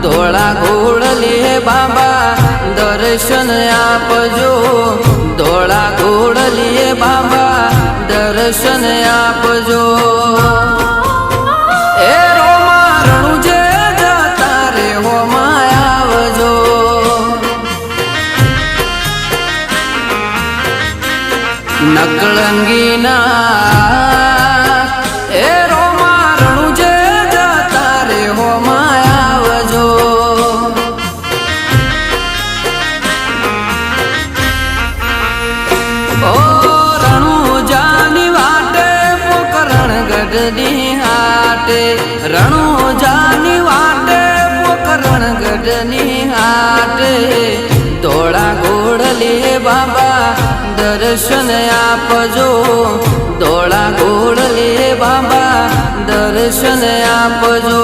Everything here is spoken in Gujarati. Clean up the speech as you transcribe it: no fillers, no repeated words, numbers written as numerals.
ધોળા ઘોડલે બાબા દર્શન આપજો, ધોળા ઘોડલે બાબા દર્શન આપજો। એ રોમા રણુજે જતા રે હોમાં આવજો, નકળંગીના એ રોમા રણુજે જતા રે હોમાં આવજો। ઓ રણુજાની વાટે પોકરણ ગઢની હાટે, રણુજાની વાટે પોકરણ ગઢની હાટે, ધોળા ઘોડલે બાબા દર્શન આપજો, ધોળા ઘોડલે બાબા દર્શન આપજો।